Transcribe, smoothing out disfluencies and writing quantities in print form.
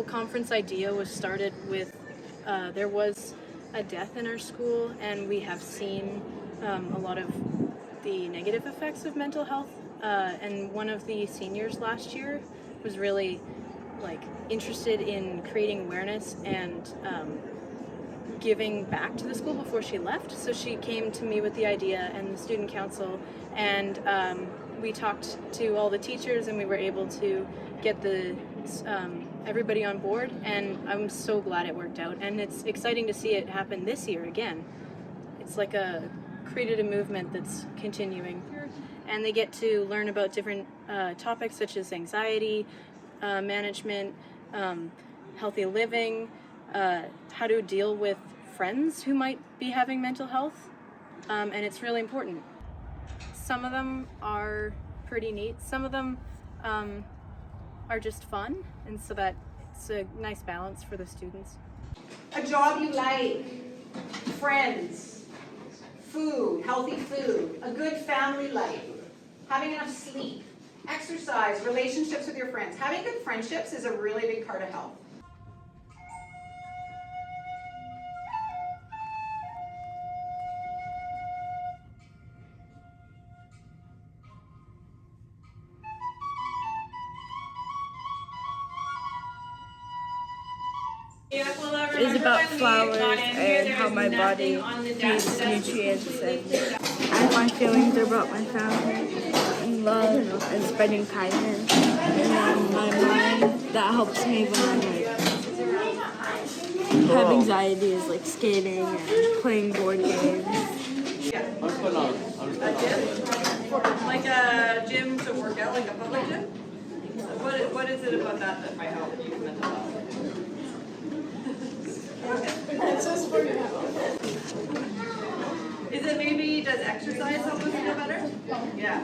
whole conference idea was started with, there was a death in our school, and we have seen a lot of the negative effects of mental health. And one of the seniors last year was really interested in creating awareness and giving back to the school before she left. So she came to me with the idea and the student council, and we talked to all the teachers, and we were able to get the everybody on board, and I'm so glad it worked out. And it's exciting to see it happen this year again. It's like created a movement that's continuing, and they get to learn about different topics such as anxiety management, healthy living, how to deal with friends who might be having mental health, and it's really important. Some of them are pretty neat, some of them are just fun, and so that it's a nice balance for the students. A job you like, friends, food, healthy food, a good family life, having enough sleep, exercise, relationships with your friends. Having good friendships is a really big part of health. Is about flowers and how my body needs nutrients, and my feelings are about my family and love and spreading kindness, and then my mind that helps me when I have anxiety is like skating and playing board games. A gym? Like a gym to work out, like a public gym? What is it about that might help you with mental health? Is it maybe, does exercise help us feel better? Yeah.